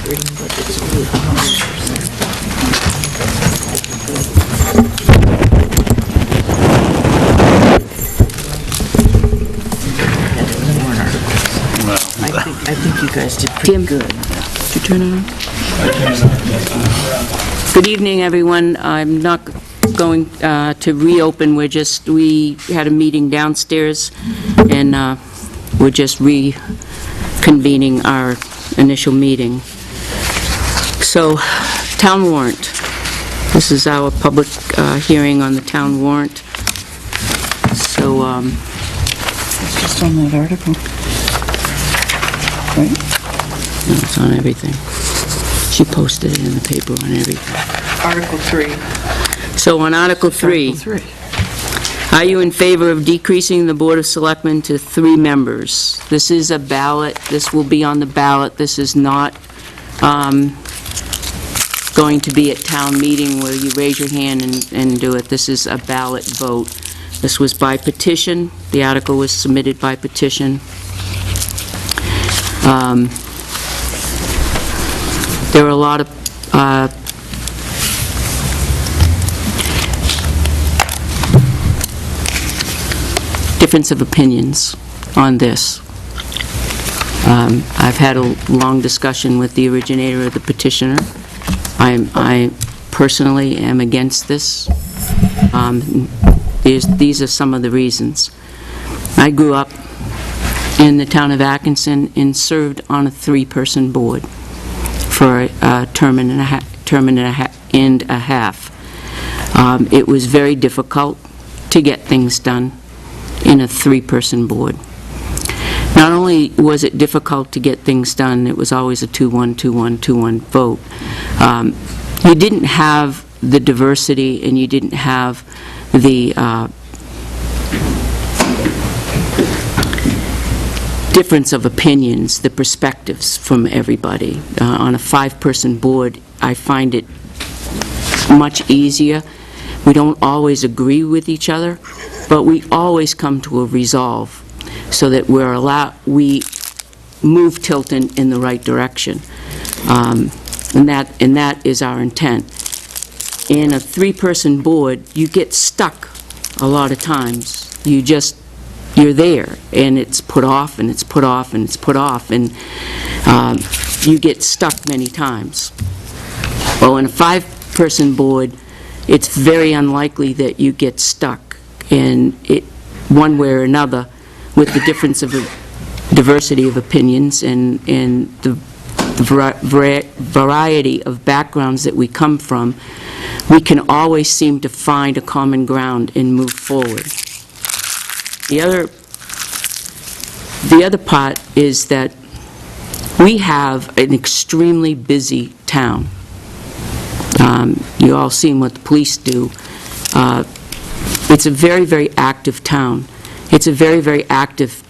operating budget's I think you guys did pretty good. Did you turn it on? Good evening, everyone. I'm not going to reopen. We had a meeting downstairs, and we're just reconvening our initial meeting. So, town warrant. This is our public hearing on the town warrant. So, It's just on that article. Right? no, it's on everything. She posted it in the paper on everything. Article 3. So on Article 3, Article 3. are you in favor of decreasing the Board of Selectmen to 3 members? This is a ballot. This will be on the ballot. This is not going to be at town meeting where you raise your hand and do it. This is a ballot vote. This was by petition. The article was submitted by petition. There are a lot of difference of opinions on this. I've had a long discussion with the originator of the petitioner. I personally am against this. These are some of the reasons. I grew up in the town of Atkinson and served on a 3-person board for a term and a half. It was very difficult to get things done in a 3-person board. Not only was it difficult to get things done, it was always a 2-1, 2-1, 2-1 vote. You didn't have the diversity, and you didn't have the difference of opinions, the perspectives from everybody. On a 5-person board, I find it much easier. We don't always agree with each other, but we always come to a resolve so that we move Tilton in the right direction. And that is our intent. In a 3-person board, you get stuck a lot of times. You're there, and it's put off, and it's put off, and it's put off, and you get stuck many times. Well, in a 5-person board, it's very unlikely that you get stuck in it one way or another with the difference of diversity of opinions and the variety of backgrounds that we come from. We can always seem to find a common ground and move forward. The other part is that we have an extremely busy town. You all seen what the police do. It's a very, very active town. It's a very, very active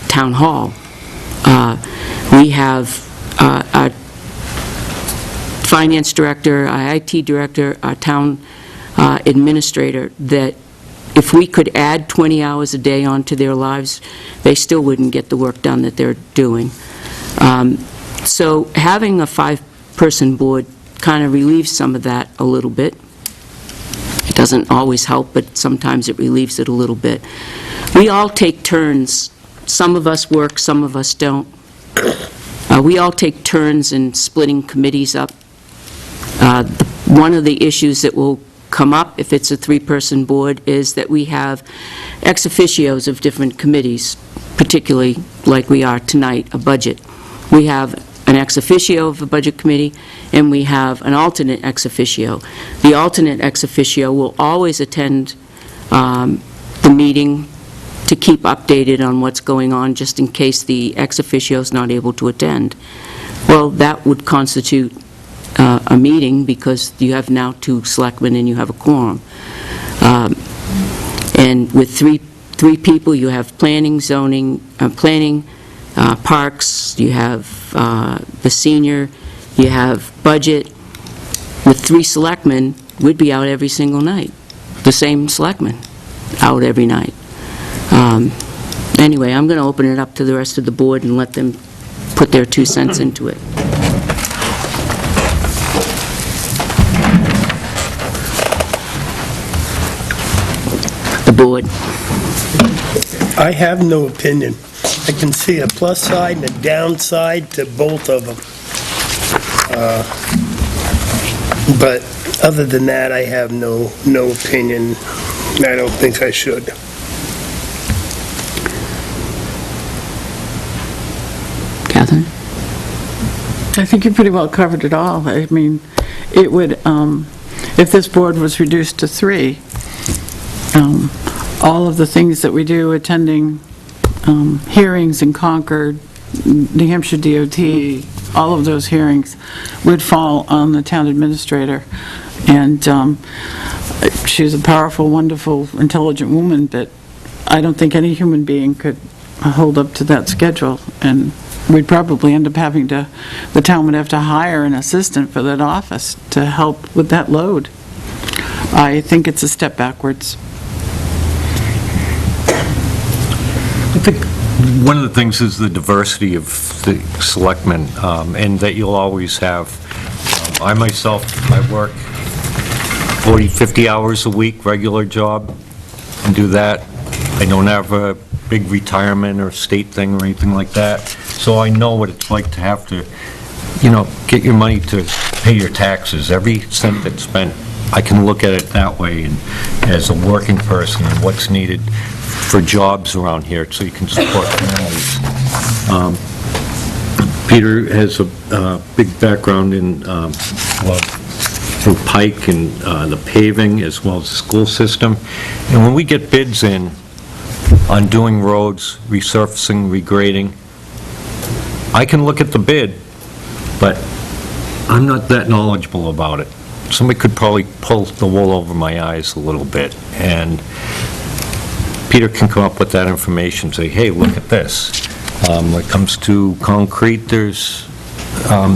town hall. We have our finance director, our IT director, our town administrator, that if we could add 20 hours a day onto their lives, they still wouldn't get the work done that they're doing. So having a 5-person board kind of relieves some of that a little bit. It doesn't always help, but sometimes it relieves it a little bit. We all take turns. Some of us work, some of us don't. We all take turns in splitting committees up. One of the issues that will come up if it's a 3-person board is that we have ex officios of different committees, particularly like we are tonight, a budget. We have an ex officio of a budget committee, and we have an alternate ex officio. The alternate ex officio will always attend the meeting to keep updated on what's going on, just in case the ex officio is not able to attend. Well, that would constitute a meeting, because you have now 2 selectmen and you have a quorum. And with three people, you have planning, zoning, parks, you have the senior, you have budget. With 3 selectmen, we'd be out every single night. The same selectmen out every night. Anyway, I'm going to open it up to the rest of the board and let them put their 2 cents into it. board. I have no opinion. I can see a plus side and a downside to both of them. But other than that, I have no opinion. I don't think I should. Catherine? I think you pretty well covered it all. I mean, it would, if this board was reduced to 3, all of the things that we do, attending hearings in Concord, New Hampshire DOT, all of those hearings would fall on the town administrator. And she's a powerful, wonderful, intelligent woman, but I don't think any human being could hold up to that schedule. And we'd probably end up having to, the town would have to hire an assistant for that office to help with that load. I think it's a step backwards. I think one of the things is the diversity of the selectmen, and that you'll always have. I myself, I work 40, 50 hours a week, regular job, and do that. I don't have a big retirement or state thing or anything like that, so I know what it's like to have to, get your money to pay your taxes. Every cent that's spent, I can look at it that way, and as a working person, and what's needed for jobs around here, so you can support families. Peter has a big background in, through Pike and the paving, as well as the school system. And when we get bids in on doing roads, resurfacing, regrading, I can look at the bid, but I'm not that knowledgeable about it. Somebody could probably pull the wool over my eyes a little bit, and Peter can come up with that information, say, hey, look at this. When it comes to concrete, there's...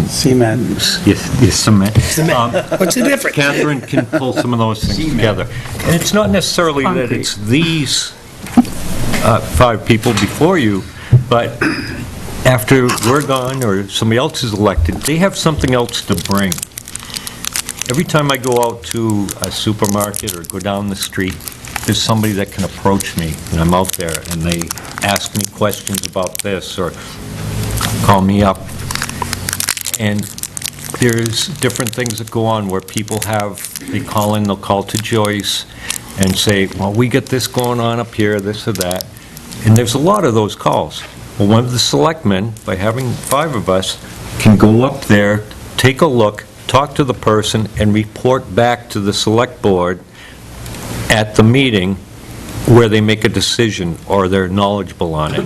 Cement. Yes, cement. What's the difference? Catherine can pull some of those things together. And it's not necessarily that it's these 5 people before you, but after we're gone or somebody else is elected, they have something else to bring. Every time I go out to a supermarket or go down the street, there's somebody that can approach me, and I'm out there, and they ask me questions about this, or call me up. And there's different things that go on where people they'll call to Joyce and say, well, we get this going on up here, this or that. And there's a lot of those calls. Well, one of the selectmen, by having 5 of us, can go up there, take a look, talk to the person, and report back to the select board at the meeting where they make a decision or they're knowledgeable on it.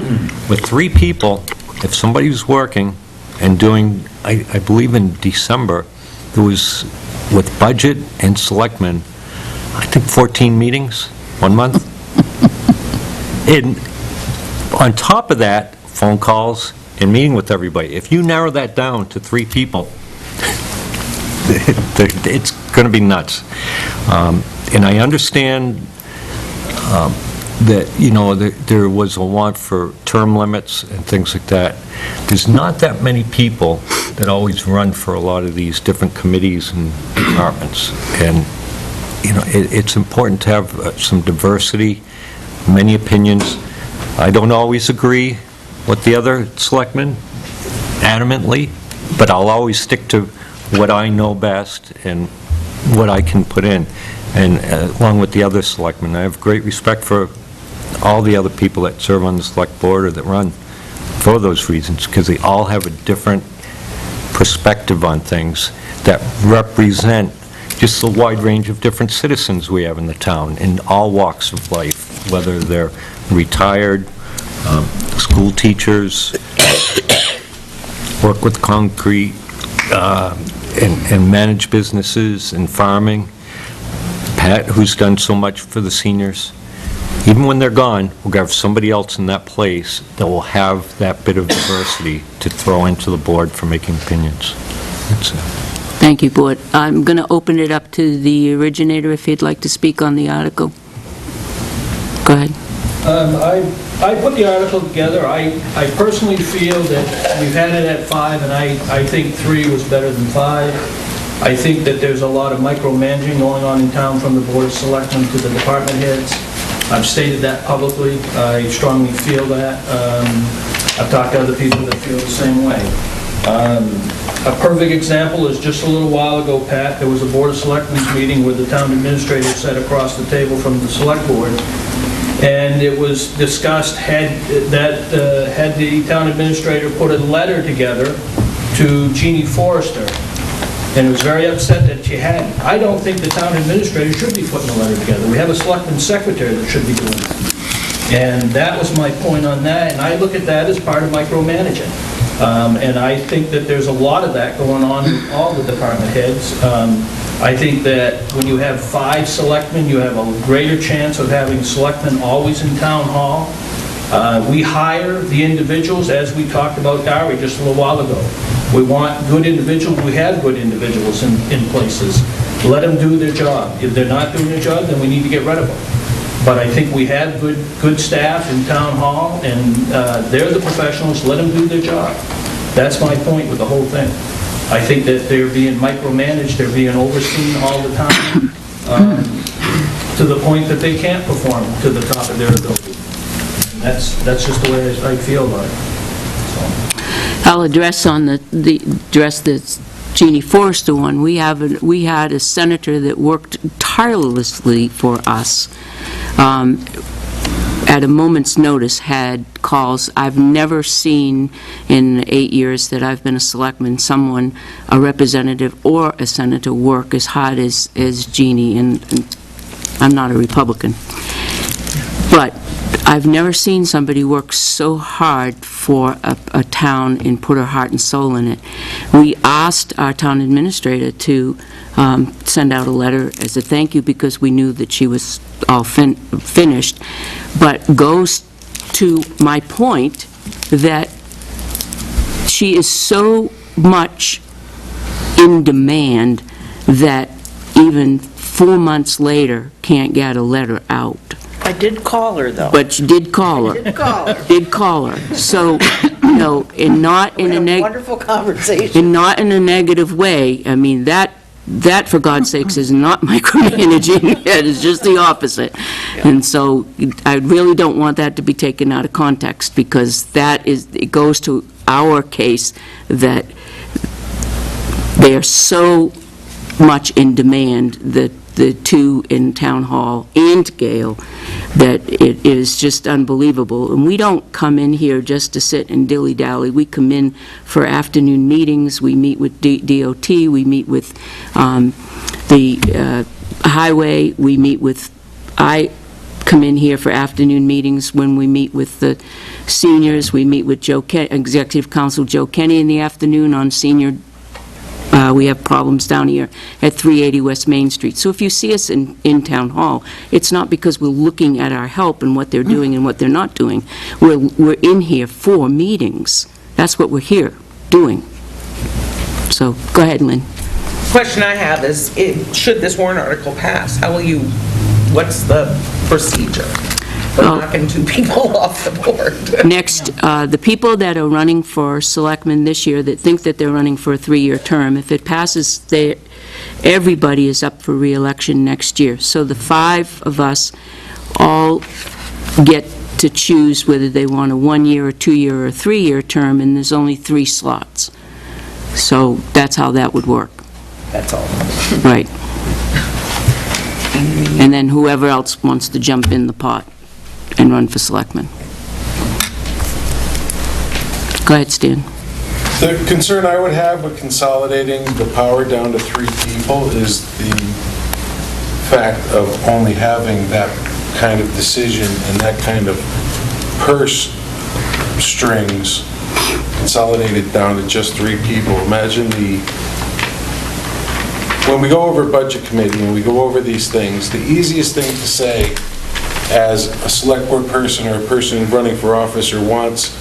With 3 people, if somebody's working and doing, I believe in December, there was, with budget and selectmen, I think 14 meetings, 1 month. And on top of that, phone calls and meeting with everybody. If you narrow that down to 3 people, it's going to be nuts. And I understand that, there was a want for term limits and things like that. There's not that many people that always run for a lot of these different committees and departments. And, it's important to have some diversity, many opinions. I don't always agree with the other selectmen adamantly, but I'll always stick to what I know best and what I can put in. And along with the other selectmen, I have great respect for all the other people that serve on the select board or that run for those reasons, because they all have a different perspective on things that represent just the wide range of different citizens we have in the town in all walks of life, whether they're retired, school teachers, work with concrete, and manage businesses and farming. Pat, who's done so much for the seniors. Even when they're gone, we'll have somebody else in that place that will have that bit of diversity to throw into the board for making opinions. That's it. Thank you, Board. I'm going to open it up to the originator if he'd like to speak on the article. Go ahead. I put the article together. I personally feel that we've had it at 5, and I think 3 was better than 5. I think that there's a lot of micromanaging going on in town from the Board of Selectmen to the department heads. I've stated that publicly. I strongly feel that. I've talked to other people that feel the same way. A perfect example is just a little while ago, Pat, there was a Board of Selectmen's meeting where the town administrator sat across the table from the select board, and it was discussed, had the town administrator put a letter together to Jeannie Forrester, and was very upset that she hadn't. I don't think the town administrator should be putting a letter together. We have a selectman's secretary that should be doing it. And that was my point on that, and I look at that as part of micromanaging. And I think that there's a lot of that going on in all the department heads. I think that when you have 5 selectmen, you have a greater chance of having selectmen always in town hall. We hire the individuals, as we talked about Gary just a little while ago. We want good individuals. We have good individuals in places. Let them do their job. If they're not doing their job, then we need to get rid of them. But I think we have good staff in town hall, and they're the professionals. Let them do their job. That's my point with the whole thing. I think that they're being micromanaged, they're being overseen all the time, to the point that they can't perform to the top of their ability. That's just the way I feel about it. So. I'll address on the Jeannie Forrester one. We had a senator that worked tirelessly for us. At a moment's notice, had calls. I've never seen in the 8 years that I've been a selectman someone, a representative or a senator, work as hard as Jeannie, and I'm not a Republican. But I've never seen somebody work so hard for a town and put her heart and soul in it. We asked our town administrator to send out a letter as a thank you because we knew that she was all finished, but goes to my point that she is so much in demand that even 4 months later can't get a letter out. I did call her, though. But you did call her. Did call her. Did call her. So, you know, and not in We a had a negative... wonderful conversation. And not in a negative way. I mean, that, for God's sakes, is not micromanaging. It is just the opposite. And so I really don't want that to be taken out of context, because it goes to our case that they are so much in demand, that the two in Town Hall and Gale, that it is just unbelievable. And we don't come in here just to sit and dilly-dally. We come in for afternoon meetings. We meet with DOT. We meet with the highway. We meet with... I come in here for afternoon meetings when we meet with the seniors. We meet with Executive Council Joe Kenny in the afternoon on senior. We have problems down here at 380 West Main Street. So if you see us in Town Hall, it's not because we're looking at our help and what they're doing and what they're not doing. We're in here for meetings. That's what we're here doing. So, go ahead, Lynn. Question I have is, should this warrant article pass, what's the procedure for knocking 2 people off the board? Next, the people that are running for selectmen this year that think that they're running for a 3-year term, if it passes, everybody is up for re-election next year. So the 5 of us all get to choose whether they want a 1-year, a 2-year, or a 3-year term, and there's only 3 slots. So that's how that would work. That's all. Right. And then whoever else wants to jump in the pot and run for selectman. Go ahead, Stan. The concern I would have with consolidating the power down to 3 people is the fact of only having that kind of decision and that kind of purse strings consolidated down to just 3 people. Imagine when we go over budget committee and we go over these things, the easiest thing to say as a select board person or a person running for office or wants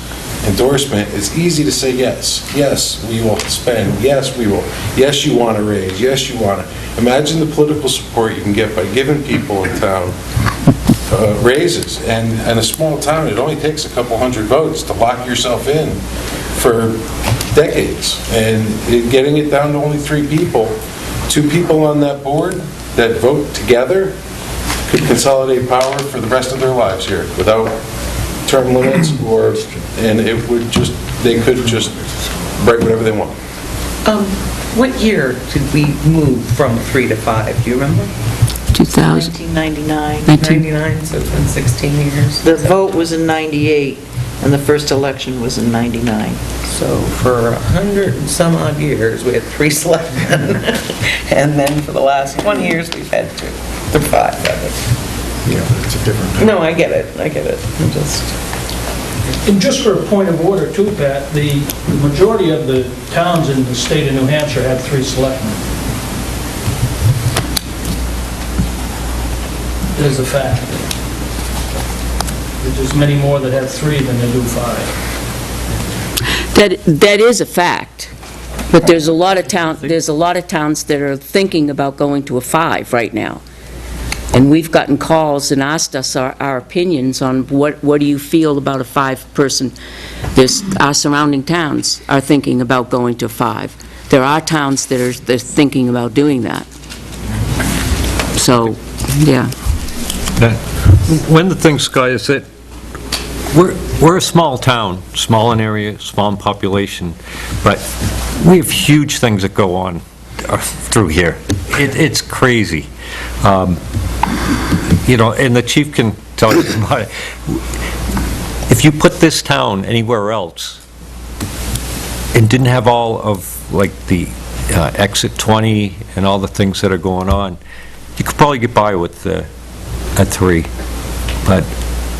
endorsement, it's easy to say yes. Yes, we will spend. Yes, we will. Yes, you want to raise. Yes, you want to. Imagine the political support you can get by giving people in town raises. And in a small town, it only takes a couple hundred votes to lock yourself in for decades. And getting it down to only 3 people, 2 people on that board that vote together could consolidate power for the rest of their lives here without term limits and it would just, they could just write whatever they want. What year did we move from 3 to 5? Do you remember? 2000, 1999. 99, so it's been 16 years. The vote was in 98, and the first election was in 99. So for 100 and some odd years, we had 3 selectmen. And then for the last 20 years, we've had 2. Or 5, I think. Yeah, but it's a different. No, I get it. I'm just... And just for a point of order too, Pat, the majority of the towns in the state of New Hampshire have 3 selectmen. It is a fact. There's many more that have 3 than they do 5. that is a fact, but there's a lot of towns that are thinking about going to a 5 right now. And we've gotten calls and asked us our opinions on what do you feel about a 5-person. Our surrounding towns are thinking about going to 5. There are towns that are thinking about doing that. So, yeah. One of the things, Scott, is that we're a small town, small in area, small in population, but we have huge things that go on through here. It's crazy. And the chief can tell you about it. If you put this town anywhere else and didn't have all of, like, the exit 20 and all the things that are going on, you could probably get by with a 3. But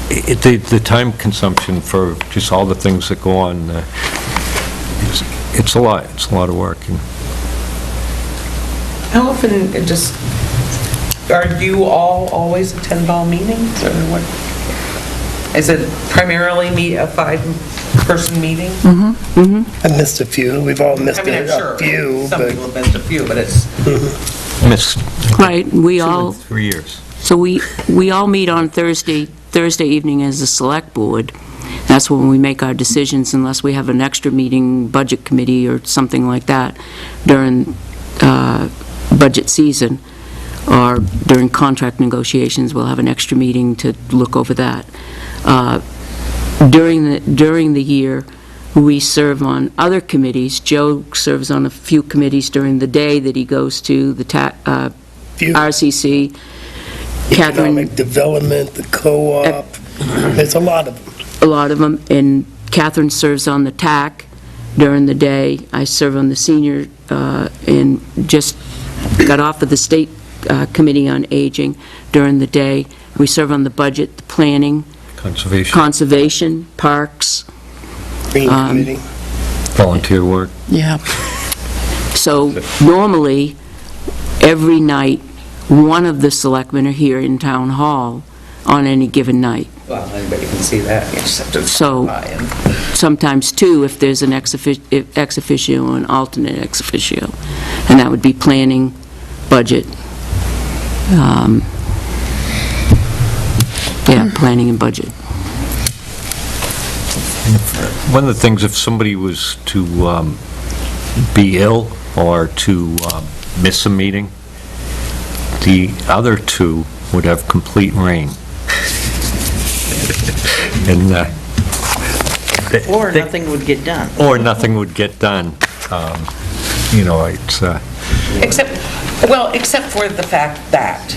the time consumption for just all the things that go on, it's a lot. It's a lot of work. How often, are you all always attend all meetings, or what? Is it primarily a 5-person meeting? I missed a few. We've all missed I mean, I'm sure a few, some but people have missed a few, but it's... Missed Right, we 2 all... in 3 years. So we all meet on Thursday evening as a select board. That's when we make our decisions, unless we have an extra meeting, budget committee or something like that during budget season, or during contract negotiations, we'll have an extra meeting to look over that. During the year, we serve on other committees. Joe serves on a few committees during the day that he goes to, the few. RCC. Catherine, Economic development, the co-op, there's a lot of them. a lot of them, and Catherine serves on the TAC during the day. I serve on the senior, and just got off of the State Committee on Aging during the day. We serve on the budget, the planning, conservation, parks. Green committee. Volunteer work. Yeah. So normally, every night, one of the selectmen are here in Town Hall on any given night. Well, anybody can see that. You just have to So- buy in. Sometimes two, if there's an ex officio and alternate ex officio. And that would be planning, budget. Yeah, planning and budget. One of the things, if somebody was to be ill or to miss a meeting, the other 2 would have complete reign. And Or nothing would get done. or nothing would get done. It's Except for the fact that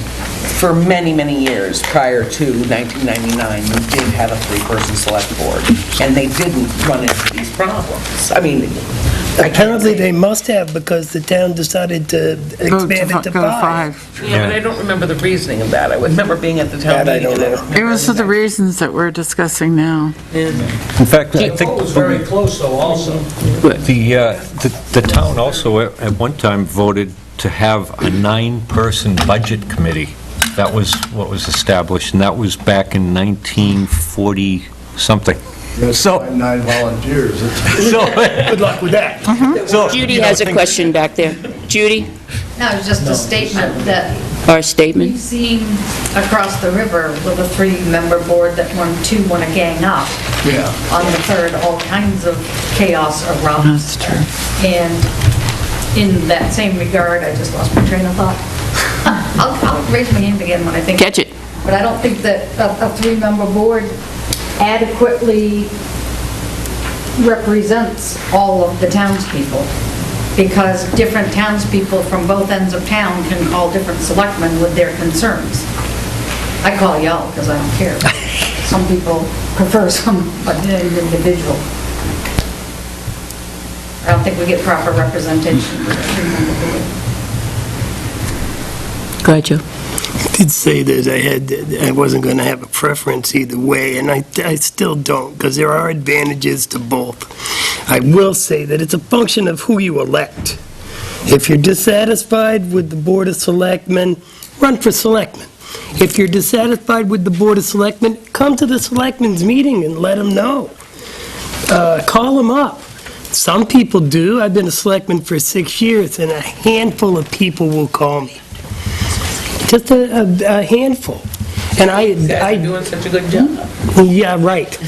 for many, many years prior to 1999, we did have a 3-person select board, and they didn't run into these problems. I mean, Apparently, they must have, because the town decided to expand it to 5. Yeah, but I don't remember the reasoning of that. I remember being at the town That I meeting. don't and know. It was for the reasons that we're discussing now. in fact, I The think vote was very close, though, also. the town also at one time voted to have a 9-person budget committee. That was what was established, and that was back in 1940-something. So 9 volunteers. Good luck with that. Judy has a question back there. Judy, No, it's just a statement that our statement? we've seen across the river with a 3-member board that when 2 want to gang up. Yeah. On the 3rd, all kinds of chaos erupts. That's true. And in that same regard, I just lost my train of thought. I'll raise my hand again when I think. Catch it. but I don't think that a three-member board adequately represents all of the townspeople, because different townspeople from both ends of town can call different selectmen with their concerns. I call y'all because I don't care. Some people prefer an individual. I don't think we get proper representation with a three-member board. Go ahead, Joe. I did say that I wasn't going to have a preference either way, and I still don't, because there are advantages to both. I will say that it's a function of who you elect. If you're dissatisfied with the Board of Selectmen, run for selectman. If you're dissatisfied with the Board of Selectmen, come to the selectmen's meeting and let them know. Call them up. Some people do. I've been a selectman for 6 years, and a handful of people will call me. Just a handful. And You're doing such a good job. Yeah, right.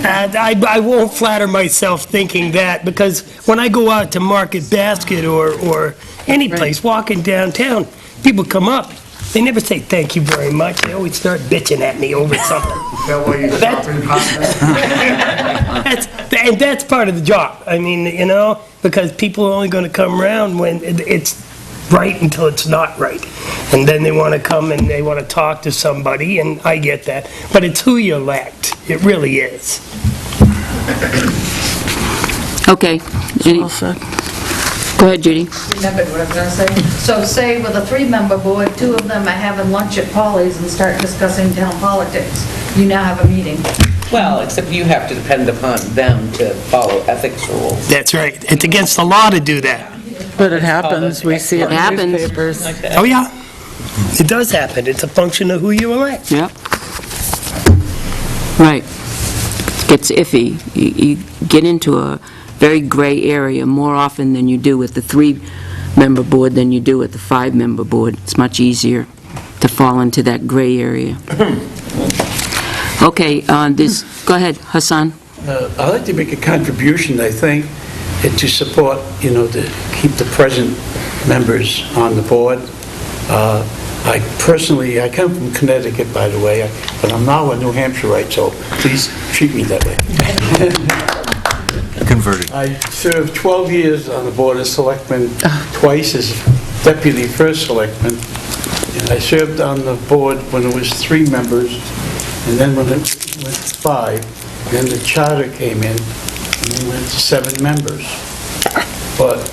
And I won't flatter myself thinking that, because when I go out to Market Basket or any place, walking downtown, people come up, they never say thank you very much. They always start bitching at me over something. And that's part of the job. I mean, because people are only going to come around when it's right until it's not right. And then they want to come and they want to talk to somebody, and I get that. But it's who you elect. It really is. Okay. All set. Go ahead, Judy. Remembered what I was going to say. So say with a three-member board, two of them are having lunch at Polly's and start discussing town politics. You now have a meeting. Well, except you have to depend upon them to follow ethics rules. That's right. It's against the law to do that. But it happens, we see it It in happens. newspapers. Like that. Oh, yeah. It does happen. It's a function of who you elect. Yep. Right. Gets iffy. You get into a very gray area more often than you do with the three-member board than you do with the five-member board. It's much easier to fall into that gray area. Okay, go ahead, Hassan. I'd like to make a contribution, I think, and to support, to keep the present members on the board. I come from Connecticut, by the way, but I'm now a New Hampshireite, so please treat me that way. Converted. I served 12 years on the Board of Selectmen, twice as Deputy First Selectman, and I served on the board when it was 3 members, and then when it went to 5, then the charter came in, and we went to 7 members. But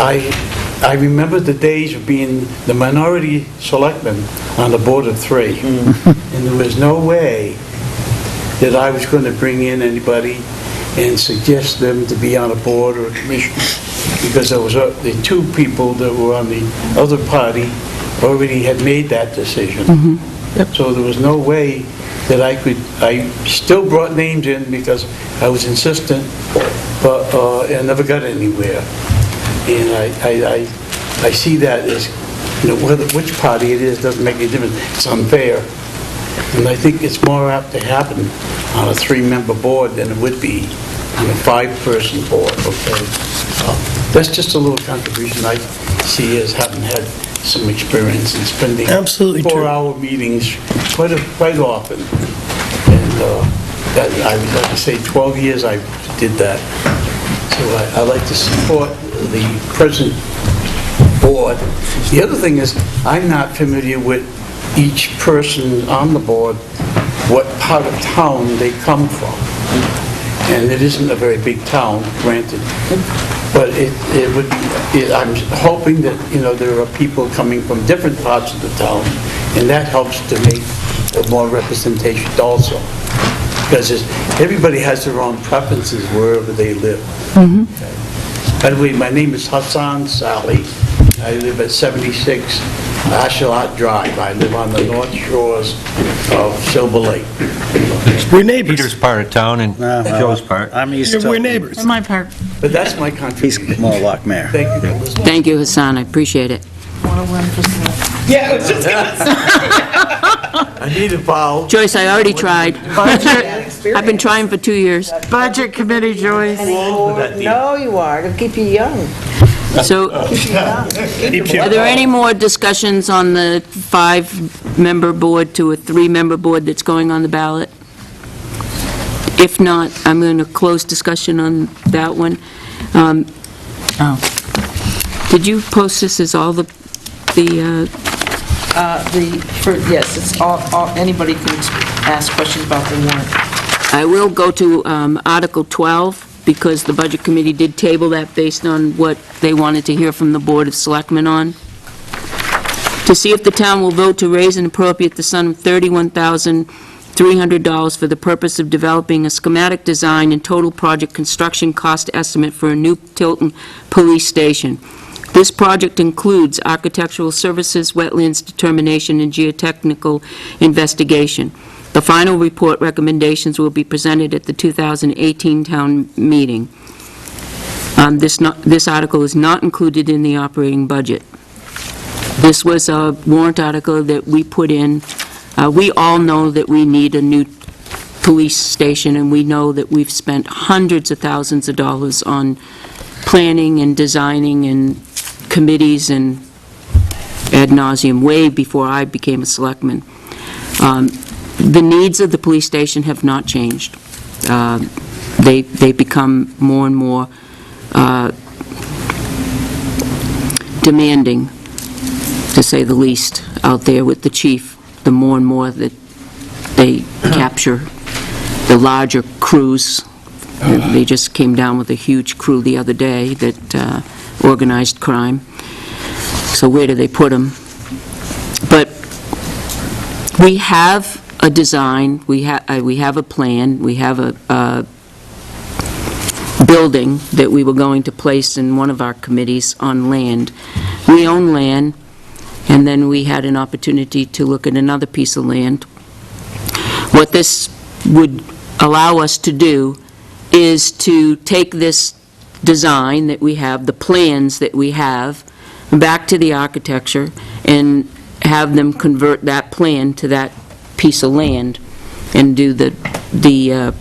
I remember the days of being the minority selectman on the board of 3, and there was no way that I was going to bring in anybody and suggest them to be on a board or a commission, because there was the 2 people that were on the other party already had made that decision. So there was no way that I still brought names in because I was insistent, but I never got anywhere. And I see that as, which party it is doesn't make any difference. It's unfair. And I think it's more apt to happen on a 3-member board than it would be on a 5-person board, okay? That's just a little contribution I see as having had some experience in spending Absolutely true. 4-hour meetings quite often. And I would like to say 12 years I did that. So I like to support the present board. The other thing is, I'm not familiar with each person on the board, what part of town they come from. And it isn't a very big town, granted, but it would be, I'm hoping that, there are people coming from different parts of the town, and that helps to make more representation also. Because everybody has their own preferences wherever they live. By the way, my name is Hassan Sally. I live at 76 Ashalat Drive. I live on the north shores of Silver Lake. We're neighbors. Peter's part of town and Joe's part. I'm east We're of, neighbors. In my part. But that's my east contribution. more Lockmere. Thank you for listening. Thank you, Hassan, I appreciate it. Yeah, I was just gonna say. I need a vowel. Joyce, I already tried. I've been trying for 2 years. Budget Committee, Joyce. No, you are. It'll keep you young. So, are there any more discussions on the 5-member board to a 3-member board that's going on the ballot? If not, I'm going to close discussion on that one. Did you post this as all the Yes, it's all, anybody can ask questions about the warrant. I will go to Article 12, because the Budget Committee did table that based on what they wanted to hear from the Board of Selectmen on. To see if the town will vote to raise and appropriate the sum of $31,300 for the purpose of developing a schematic design and total project construction cost estimate for a new Tilton Police Station. This project includes architectural services, wetlands determination, and geotechnical investigation. The final report recommendations will be presented at the 2018 town meeting. This article is not included in the operating budget. This was a warrant article that we put in. We all know that we need a new police station, and we know that we've spent hundreds of thousands of dollars on planning and designing and committees and ad nauseum way before I became a selectman. The needs of the police station have not changed. They become more and more demanding, to say the least, out there with the chief, the more and more that they capture the larger crews. They just came down with a huge crew the other day that organized crime. So where do they put them? But we have a design, we have a plan, we have a building that we were going to place in one of our committees on land. We own land, and then we had an opportunity to look at another piece of land. What this would allow us to do is to take this design that we have, the plans that we have, back to the architecture and have them convert that plan to that piece of land and do the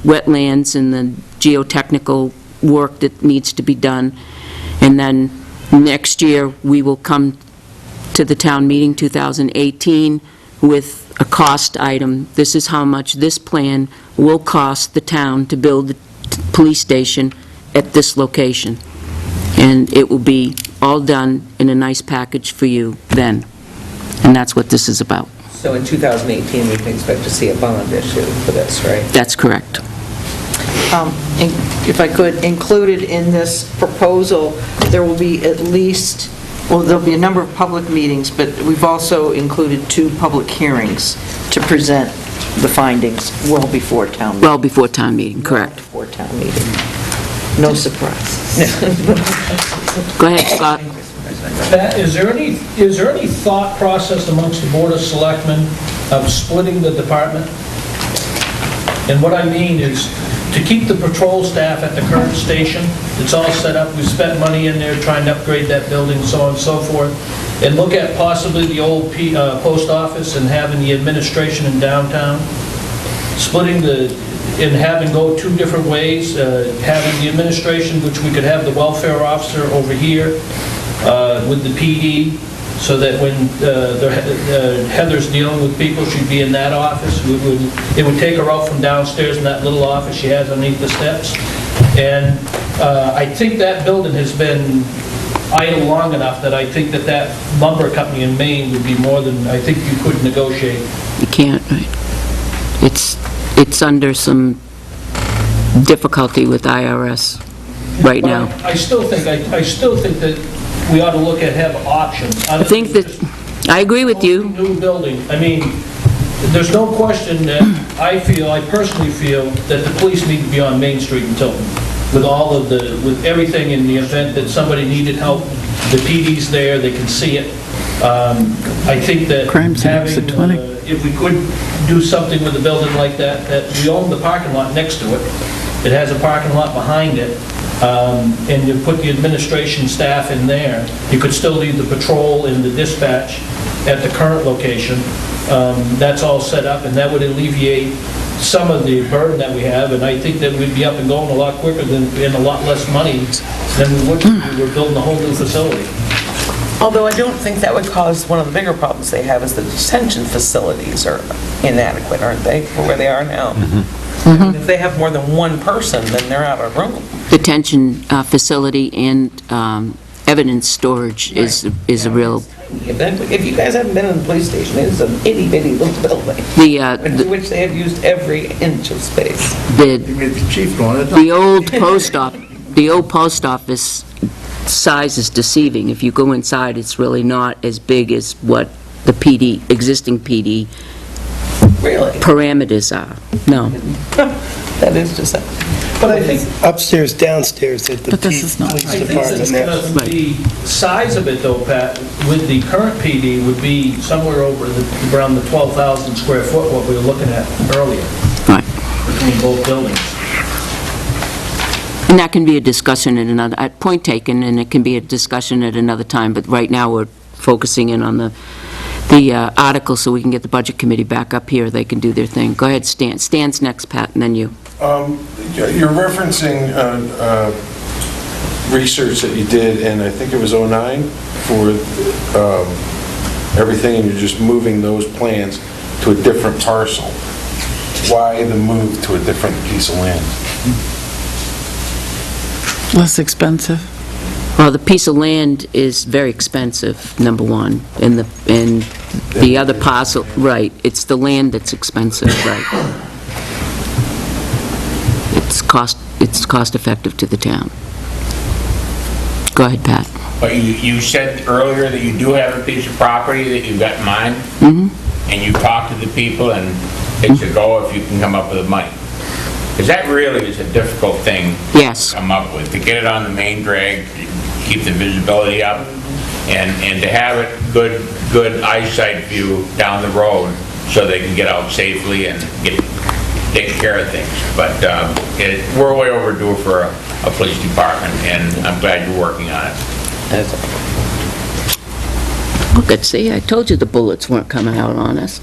wetlands and the geotechnical work that needs to be done. And then next year, we will come to the town meeting, 2018, with a cost item. This is how much this plan will cost the town to build the police station at this location. And it will be all done in a nice package for you then. And that's what this is about. So in 2018, we can expect to see a bond issue for this, right? That's correct. If I could, included in this proposal, there will be at least, well, there'll be a number of public meetings, but we've also included 2 public hearings to present the findings well before town meeting. Well before town meeting, correct. Well before town meeting. No surprise. Go ahead, Scott. Pat, is there any thought process amongst the Board of Selectmen of splitting the department? And what I mean is to keep the patrol staff at the current station. It's all set up. We've spent money in there trying to upgrade that building, so on and so forth. And look at possibly the old post office and having the administration in downtown. Splitting and having go 2 different ways. Having the administration, which we could have the welfare officer over here, with the PD, so that when Heather's dealing with people, she'd be in that office. It would take her out from downstairs in that little office she has underneath the steps. And I think that building has been idle long enough that I think that lumber company in Maine would be more than, I think you could negotiate. You can't, right? It's under some difficulty with IRS right now. I still think that we ought to look at have options. I think that, I agree with you. New building. I mean, there's no question that I personally feel that the police need to be on Main Street in Tilton with everything in the event that somebody needed help. The PD's there, they can see it. I think that if we could do something with a building like that we own the parking lot next to it. It has a parking lot behind it. And you put the administration staff in there, you could still leave the patrol and the dispatch at the current location. That's all set up, and that would alleviate some of the burden that we have, and I think that we'd be up and going a lot quicker than, and a lot less money than we would if we were building a whole new facility. Although I don't think that would cause, one of the bigger problems they have is the detention facilities are inadequate, aren't they, for where they are now? If they have more than one person, then they're out of room. Detention facility and evidence storage is a real, If you guys haven't been in the police station, it is an itty-bitty little building, into which they have used every inch of space. the old post office size is deceiving. If you go inside, it's really not as big as what the existing PD Really? parameters are. No. That is just, But I think, Upstairs, downstairs at the But this is not- police I think department now. that the size of it though, Pat, with the current PD would be somewhere over around the 12,000 square foot, what we were looking at earlier, Right. between both buildings. And that can be a discussion at another, at point taken, and it can be a discussion at another time, but right now we're focusing in on the article so we can get the Budget Committee back up here, they can do their thing. Go ahead, Stan. Stan's next, Pat, and then you. You're referencing research that you did in, I think it was '09, for everything, and you're just moving those plans to a different parcel. Why the move to a different piece of land? Less expensive. Well, the piece of land is very expensive, number one, and the other parcel, right, it's the land that's expensive, right. It's cost-effective to the town. Go ahead, Pat. But you said earlier that you do have a piece of property that you've got in mind? And you talked to the people, and it's a go if you can come up with the money. Because that really is a difficult thing Yes. to come up with, to get it on the main drag, keep the visibility up, and to have it good eyesight view down the road so they can get out safely and take care of things. But we're way overdue for a police department, and I'm glad you're working on it. Look at, see, I told you the bullets weren't coming out on us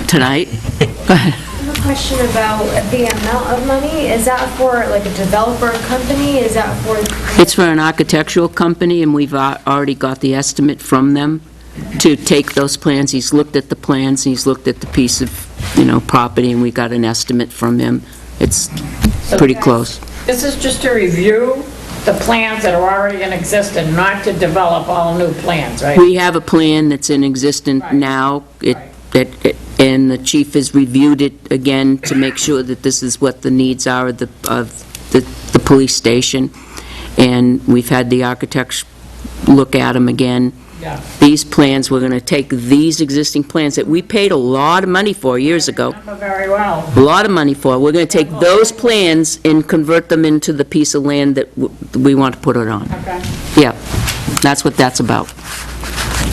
tonight. Go ahead. I have a question about the amount of money. Is that for like a developer company? Is that for? It's for an architectural company, and we've already got the estimate from them to take those plans. He's looked at the plans, he's looked at the piece of, property, and we got an estimate from him. It's pretty close. This is just to review the plans that are already in existence, not to develop all new plans, right? We have a plan that's in existence now, and the chief has reviewed it again to make sure that this is what the needs are of the police station, and we've had the architects look at them again. Yeah. These plans, we're going to take these existing plans that we paid a lot of money for years ago, Remember very well. a lot of money for, we're going to take those plans and convert them into the piece of land that we want to put it on. Okay. Yeah, that's what that's about.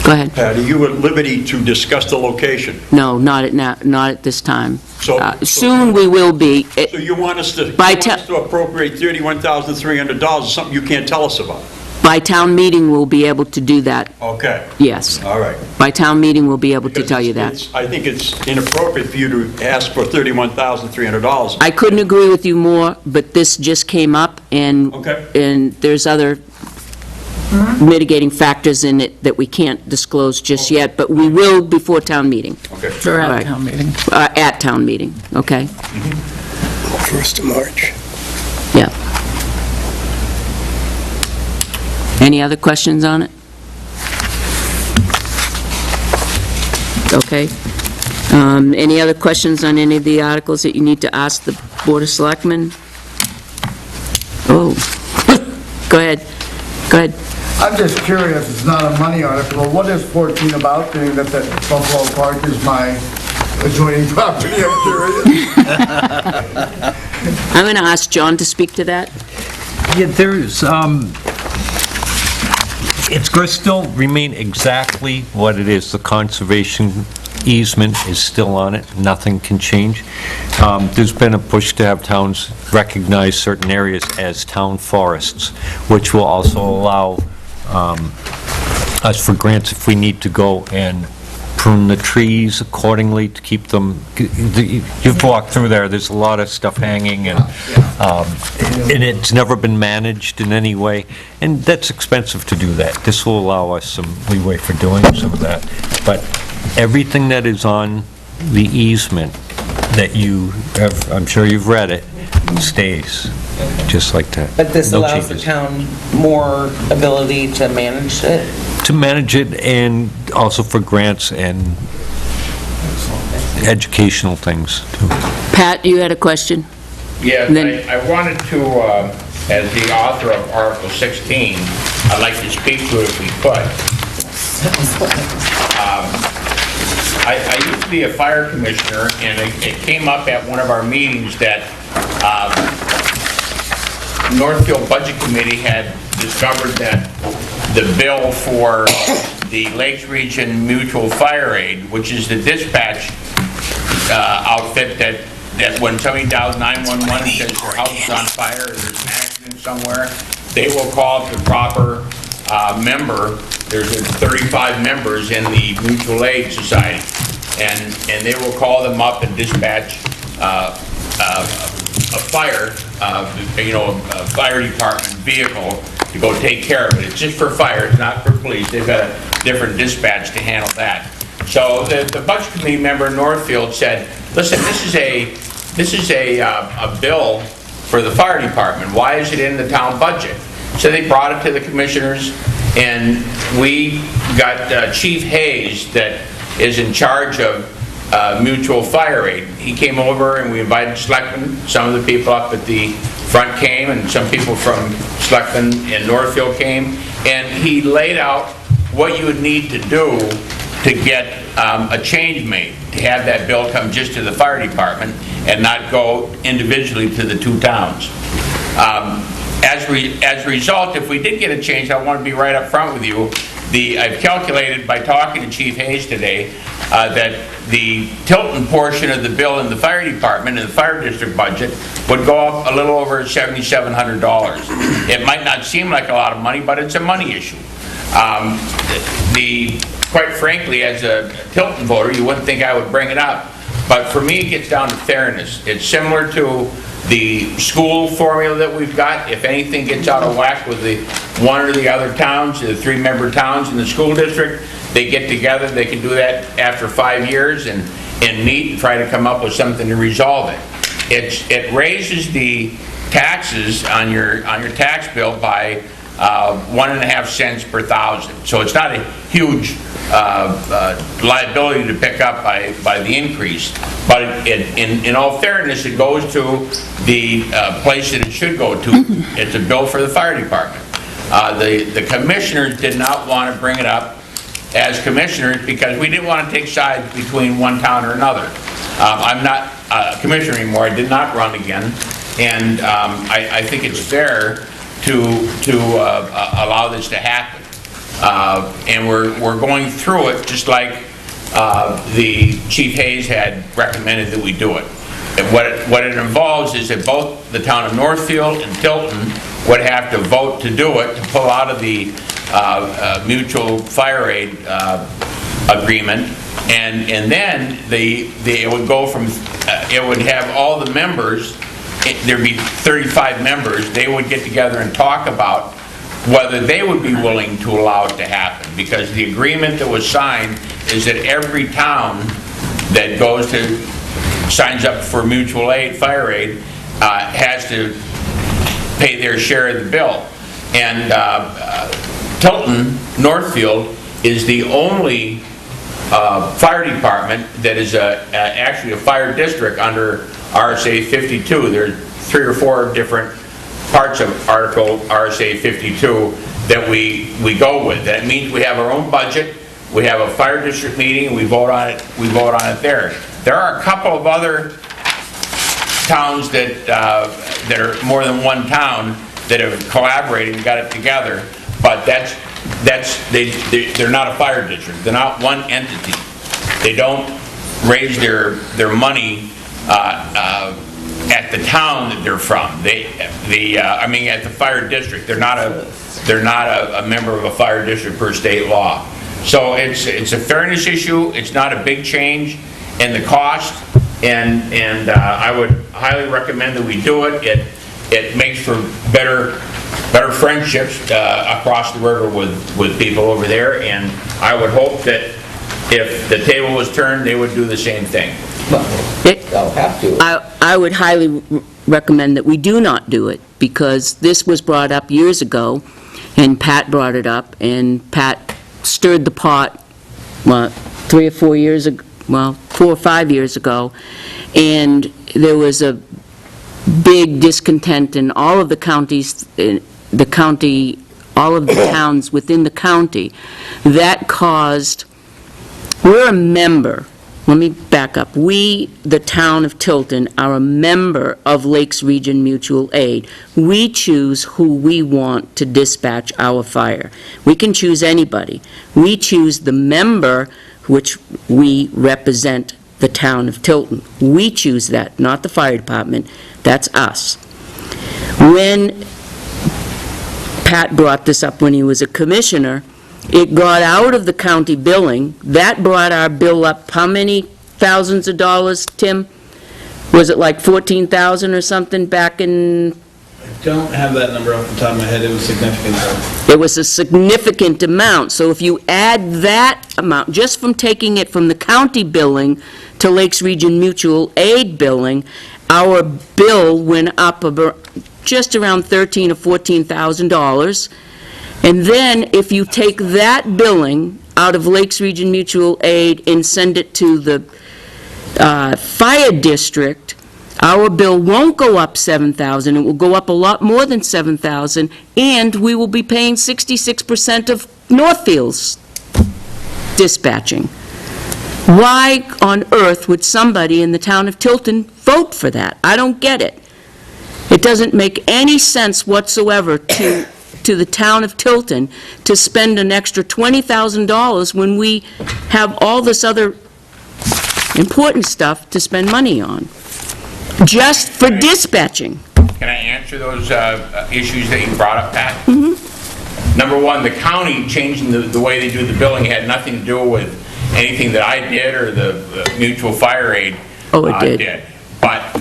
Go ahead. Pat, are you at liberty to discuss the location? No, not at this time. So- Soon we will be. So you want us to appropriate $31,300, something you can't tell us about? By town meeting, we'll be able to do that, Okay, yes. all right. By town meeting, we'll be able to tell you that. I think it's inappropriate for you to ask for $31,300. I couldn't agree with you more, but this just came up, and Okay. and there's other mitigating factors in it that we can't disclose just yet, but we will before town meeting. Okay. Or Right. at town meeting. At town meeting, okay? 1st of March. Yeah. Any other questions on it? Okay. Any other questions on any of the articles that you need to ask the Board of Selectmen? Oh, go ahead. Go ahead. I'm just curious, it's not a money article, but what is 14 about, being that Buffalo Park is my adjoining property? I'm curious. I'm going to ask John to speak to that. Yeah, there's, it's going to still remain exactly what it is. The conservation easement is still on it. Nothing can change. There's been a push to have towns recognize certain areas as town forests, which will also allow us for grants if we need to go and prune the trees accordingly to keep them, you've walked through there, there's a lot of stuff hanging, and it's never been managed in any way, and that's expensive to do that. This will allow us some leeway for doing some of that. But everything that is on the easement that you have, I'm sure you've read it, stays just like that. But this No allows the changes. town more ability to manage it? To manage it, and also for grants and educational things, too. Pat, you had a question? Yes, Then- I wanted to, as the author of Article 16, I'd like to speak to it if we could. I used to be a fire commissioner, and it came up at one of our meetings that Northfield Budget Committee had discovered that the bill for the Lakes Region Mutual Fire Aid, which is the dispatch outfit that when somebody dials 911 and says their house is on fire or there's an accident somewhere, they will call up the proper member. There's 35 members in the Mutual Aid Society, and they will call them up and dispatch a fire, a fire department vehicle to go take care of it. It's just for fire, it's not for police. They've got a different dispatch to handle that. So the Budget Committee member in Northfield said, listen, this is a bill for the fire department. Why is it in the town budget? So they brought it to the commissioners, and we got Chief Hayes that is in charge of Mutual Fire Aid. He came over and we invited selectmen. Some of the people up at the front came, and some people from Selectmen in Northfield came, and he laid out what you would need to do to get a change made, to have that bill come just to the fire department and not go individually to the two towns. As a result, if we did get a change, I want to be right up front with you. I've calculated by talking to Chief Hayes today that the Tilton portion of the bill in the fire department and the fire district budget would go up a little over $7,700. It might not seem like a lot of money, but it's a money issue. Quite frankly, as a Tilton voter, you wouldn't think I would bring it up, but for me, it gets down to fairness. It's similar to the school formula that we've got. If anything gets out of whack with the one or the other towns, the three-member towns in the school district, they get together, they can do that after 5 years and meet and try to come up with something to resolve it. It raises the taxes on your tax bill by 1.5 cents per thousand. So it's not a huge liability to pick up by the increase, but in all fairness, it goes to the place that it should go to. It's a bill for the fire department. The commissioners did not want to bring it up as commissioners because we didn't want to take sides between one town or another. I'm not a commissioner anymore. I did not run again, and I think it's fair to allow this to happen. And we're going through it just like the Chief Hayes had recommended that we do it. And what it involves is that both the town of Northfield and Tilton would have to vote to do it, to pull out of the mutual fire aid agreement, and then it would go from, it would have all the members, there'd be 35 members, they would get together and talk about whether they would be willing to allow it to happen, because the agreement that was signed is that every town that signs up for mutual aid, fire aid, has to pay their share of the bill. And Tilton, Northfield, is the only fire department that is actually a fire district under RSA 52. There's 3 or 4 different parts of Article RSA 52 that we go with. That means we have our own budget, we have a fire district meeting, and we vote on it there. There are a couple of other towns that are more than one town that have collaborated and got it together, but they're not a fire district. They're not one entity. They don't raise their money at the town that they're from. I mean, at the fire district. They're not a member of a fire district per state law. So it's a fairness issue, it's not a big change in the cost, and I would highly recommend that we do it. It makes for better friendships across the river with people over there, and I would hope that if the table was turned, they would do the same thing. They'll have to. I would highly recommend that we do not do it, because this was brought up years ago, and Pat brought it up, and Pat stirred the pot, 3 or 4 years ago, 4 or 5 years ago, and there was a big discontent in all of the counties, all of the towns within the county. That caused, we're a member. Let me back up. We, the town of Tilton, are a member of Lakes Region Mutual Aid. We choose who we want to dispatch our fire. We can choose anybody. We choose the member which we represent the town of Tilton. We choose that, not the fire department. That's us. When Pat brought this up when he was a commissioner, it got out of the county billing. That brought our bill up how many thousands of dollars, Tim? Was it like 14,000 or something back in? I don't have that number off the top of my head. It was significant. It was a significant amount. So if you add that amount, just from taking it from the county billing to Lakes Region Mutual Aid billing, our bill went up just around $13,000 or $14,000. And then if you take that billing out of Lakes Region Mutual Aid and send it to the fire district, our bill won't go up $7,000. It will go up a lot more than $7,000, and we will be paying 66% of Northfield's dispatching. Why on earth would somebody in the town of Tilton vote for that? I don't get it. It doesn't make any sense whatsoever to the town of Tilton to spend an extra $20,000 when we have all this other important stuff to spend money on, just for dispatching. Can I answer those issues that you brought up, Pat? Mm-hmm. Number one, the county changing the way they do the billing had nothing to do with anything that I did or the mutual fire aid did. But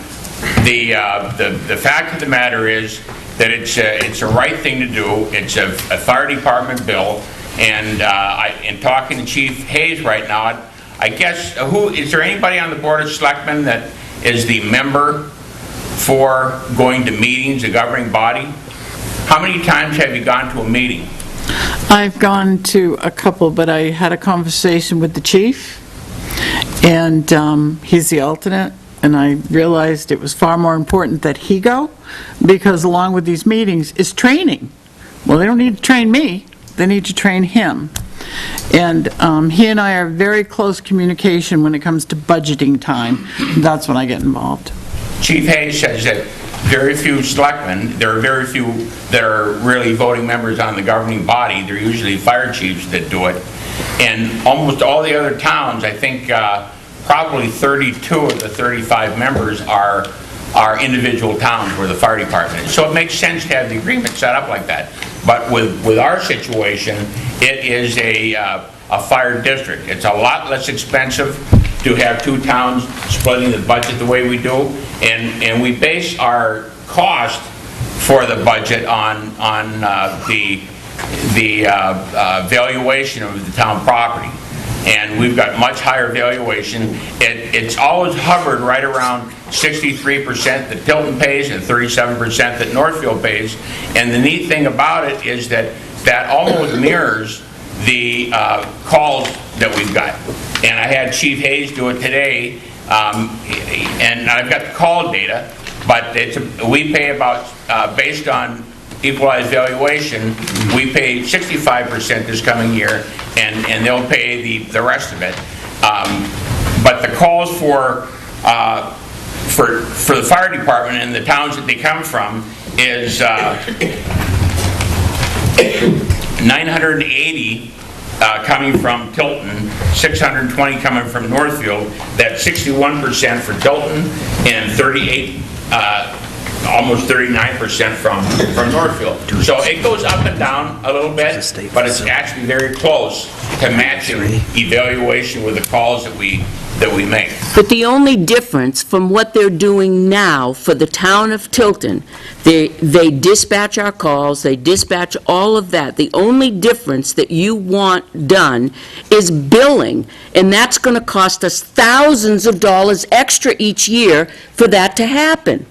the fact of the matter is that it's a right thing to do. It's a fire department bill, and in talking to Chief Hayes right now, I guess, is there anybody on the Board of Selectmen that is the member for going to meetings, a governing body? How many times have you gone to a meeting? I've gone to a couple, but I had a conversation with the chief, and he's the alternate, and I realized it was far more important that he go, because along with these meetings is training. Well, they don't need to train me, they need to train him. And he and I are very close communication when it comes to budgeting time. That's when I get involved. Chief Hayes says that very few selectmen, there are very few that are really voting members on the governing body. They're usually fire chiefs that do it. And almost all the other towns, I think probably 32 of the 35 members are individual towns where the fire department is. So it makes sense to have the agreement set up like that. But with our situation, it is a fire district. It's a lot less expensive to have two towns splitting the budget the way we do, and we base our cost for the budget on the valuation of the town property. And we've got much higher valuation. It's always hovered right around 63% that Tilton pays and 37% that Northfield pays. And the neat thing about it is that almost mirrors the calls that we've got. And I had Chief Hayes do it today, and I've got the call data, but we pay about, based on equalized valuation, we pay 65% this coming year, and they'll pay the rest of it. But the calls for the fire department and the towns that they come from is 980 coming from Tilton, 620 coming from Northfield. That's 61% for Tilton and 38 almost 39% from Northfield. So it goes up and down a little bit, but it's actually very close to matching evaluation with the calls that we make. But the only difference from what they're doing now for the town of Tilton, they dispatch our calls, they dispatch all of that. The only difference that you want done is billing, and that's going to cost us thousands of dollars extra each year for that to happen,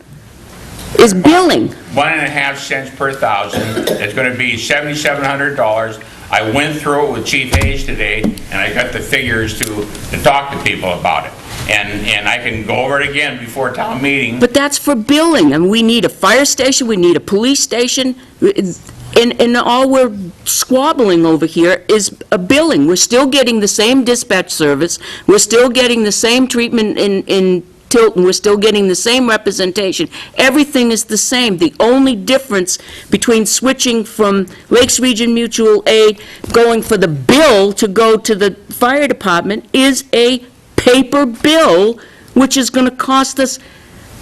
is billing. 1.5 cents per thousand, it's going to be $7,700. I went through it with Chief Hayes today, and I got the figures to talk to people about it. And I can go over it again before town meeting. But that's for billing, and we need a fire station, we need a police station, and all we're squabbling over here is a billing. We're still getting the same dispatch service, we're still getting the same treatment in Tilton, we're still getting the same representation. Everything is the same. The only difference between switching from Lakes Region Mutual Aid, going for the bill to go to the fire department, is a paper bill, which is going to cost us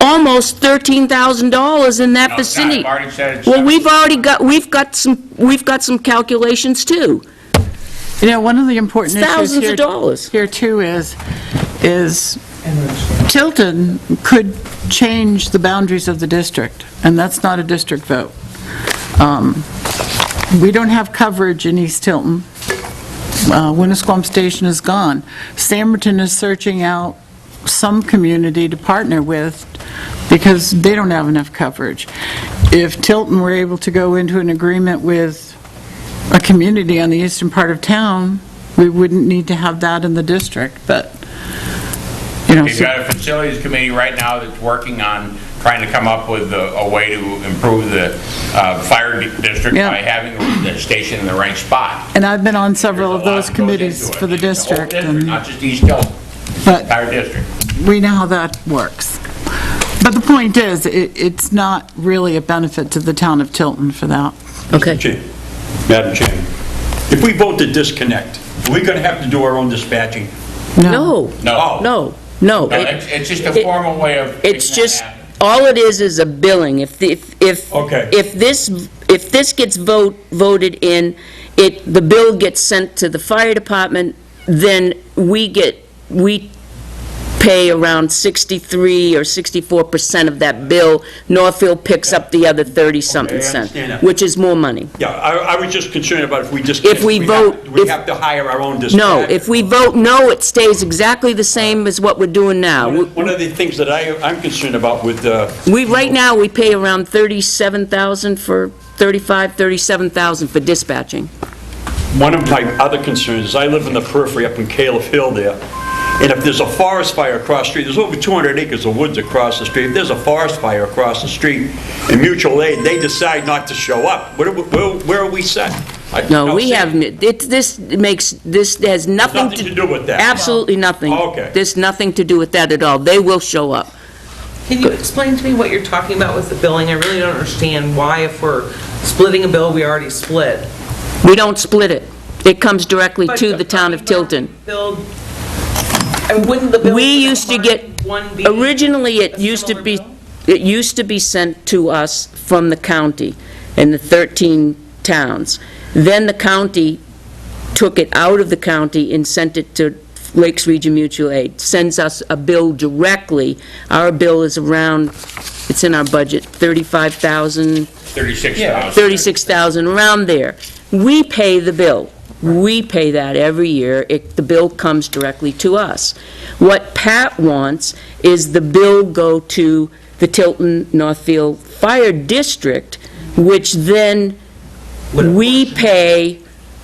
almost $13,000 in that No, it's not. vicinity. I've already said it's Well, we've got some calculations too. You know, one of the important issues Thousands here, of dollars. here too is Tilton could change the boundaries of the district, and that's not a district vote. We don't have coverage in East Tilton. Winnisquam Station is gone. Samberton is searching out some community to partner with because they don't have enough coverage. If Tilton were able to go into an agreement with a community on the eastern part of town, we wouldn't need to have that in the district, but, you know. We've got a facilities committee right now that's working on trying to come up with a way to improve the fire district Yeah. by having the station in the right spot. And I've been on several There's of a lot those that goes committees into it. for the It's whole district, district, and not just East Tilton, it's the But- entire district. we know how that works. But the point is, it's not really a benefit to the town of Tilton for that. Okay. Madam Chairman, if we vote to disconnect, are we going to have to do our own dispatching? No, No. no. No, it's just a formal way of. It's making that just, happen. all it is a billing. Okay. If this gets voted in, the bill gets sent to the fire department, then we pay around 63 or 64% of that bill. Northfield picks up the other 30-something Okay, I cent, understand that. which is more money. Yeah, I was just concerned about if we disconnect. If we vote- We have to hire our own dispatcher. No, if we vote no, it stays exactly the same as what we're doing now. One of the things that I'm concerned about with, Right now, we pay around 37,000 for, 37,000 for dispatching. one of my other concerns is I live in the periphery up in Caleb Hill there, and if there's a forest fire across the street, there's over 200 acres of woods across the street. If there's a forest fire across the street in mutual aid, they decide not to show up. Where are we set? No, we have, this has nothing Nothing to do with that. Absolutely nothing. Okay. There's nothing to do with that at all. They will show up. Can you explain to me what you're talking about with the billing? I really don't understand why, if we're splitting a bill we already split. We don't split it. It comes directly to the town of Tilton. Bill, and wouldn't the bill... We used to get, one be originally, a similar bill? it used to be sent to us from the county and the 13 towns. Then the county took it out of the county and sent it to Lakes Region Mutual Aid, sends us a bill directly. Our bill is around, it's in our budget, 35,000, 36,000. 36,000, around there. We pay the bill. We pay that every year. The bill comes directly to us. What Pat wants is the bill go to the Tilton Northfield Fire District, which then we pay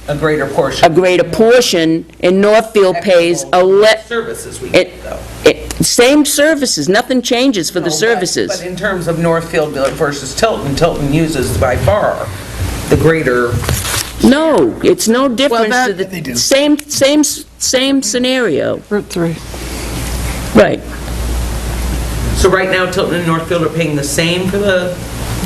A greater portion. a greater portion, and Northfield pays Services we get, though. same services, nothing changes for the No, services. But in terms of Northfield versus Tilton, Tilton uses by far the greater... No, it's no difference to that- They the, do. same scenario. Route 3. Right. So right now, Tilton and Northfield are paying the same for the...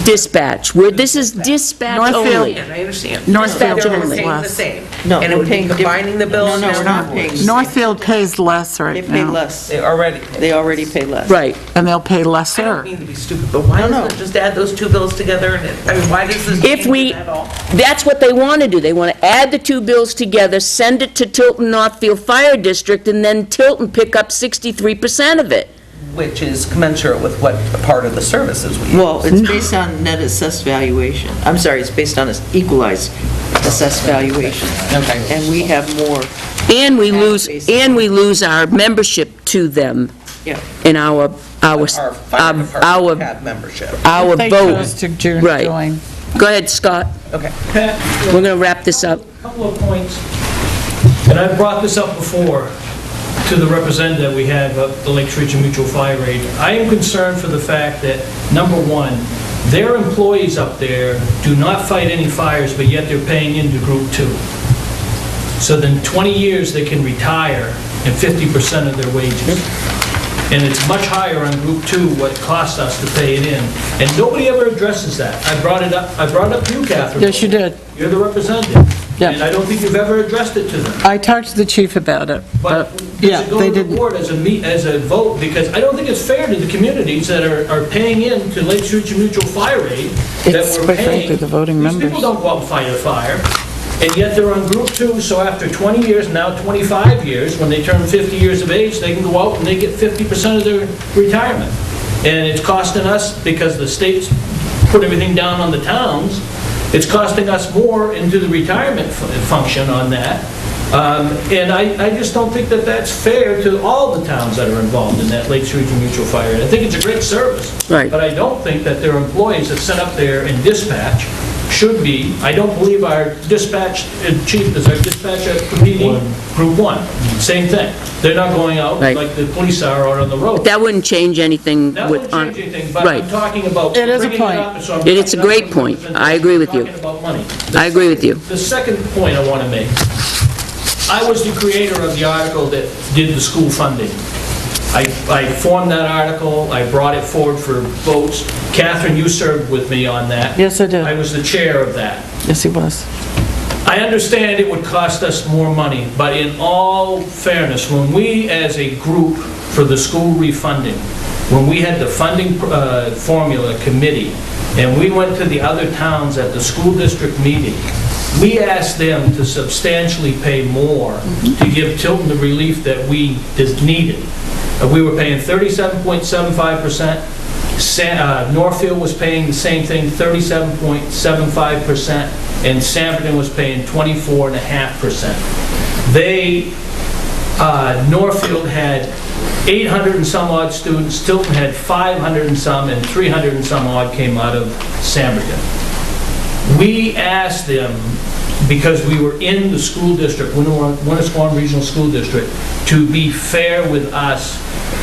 Dispatch, where this is dispatch Northfield- only. I understand. Northfield They're pays paying the less. same. No, And it we're would be paying combining the bills? No, we're not paying. Northfield pays less They right pay now. less. They already. They already pay less. Right. And they'll pay I don't lesser. mean to be stupid, but why No, no. doesn't it just add those two bills together? And I mean, why does this If change we, it at all? that's what they want to do. They want to add the two bills together, send it to Tilton Northfield Fire District, and then Tilton pick up 63% of it. Which is commensurate with what part of the services we use. Well, it's based on net assessed valuation. I'm sorry, it's based on equalized assessed valuation. Okay. And we have more, And we lose our membership to them yeah. in our Our fire department had membership. our They vote. chose to join. Right. Go ahead, Scott. Okay. Pat, We're going to wrap this up. a couple of points, and I've brought this up before to the representative we have of the Lakes Region Mutual Fire Aid. I am concerned for the fact that, number one, their employees up there do not fight any fires, but yet they're paying into Group 2. So then 20 years they can retire and 50% of their wages. And it's much higher on Group 2 what it costs us to pay it in. And nobody ever addresses that. I brought it up to you, Catherine. Yes, you did. You're the representative. Yeah. And I don't think you've ever addressed it to them. I talked to the chief about it, But but, does yeah, it go they to the didn't. board as a vote? Because I don't think it's fair to the communities that are paying in to Lakes Region Mutual Fire Aid, that It's, we're quite paying. frankly, the voting These members. people don't go out and fight a fire, and yet they're on Group 2, so after 20 years, now 25 years, when they turn 50 years of age, they can go out and they get 50% of their retirement. And it's costing us, because the state's put everything down on the towns, it's costing us more into the retirement function on that. And I just don't think that that's fair to all the towns that are involved in that Lakes Region Mutual Fire Aid. I think it's a great service. Right. But I don't think that their employees that sit up there and dispatch should be, I don't believe our dispatch chief is our dispatch committee, Group 1, same thing. They're not going out Right. like the police are out on the road. That wouldn't change anything That with... wouldn't change anything, but Right. I'm talking about It is a bringing point. up, so I'm It is a bringing great up point. the- I agree with you. Talking about money. I agree with you. The second point I want to make, I was the creator of the article that did the school funding. I formed that article, I brought it forward for votes. Catherine, you served with me on that. Yes, I did. I was the chair of that. Yes, he was. I understand it would cost us more money, but in all fairness, when we, as a group for the school refunding, when we had the funding formula committee, and we went to the other towns at the school district meeting, we asked them to substantially pay more to give Tilton the relief that we needed. We were paying 37.75%. Northfield was paying the same thing, 37.75%, and Sanford was paying 24.5%. Northfield had 800 and some odd students, Tilton had 500 and some, and 300 and some odd came out of Sanford. We asked them, because we were in the school district, Winnisquam Regional School District, to be fair with us.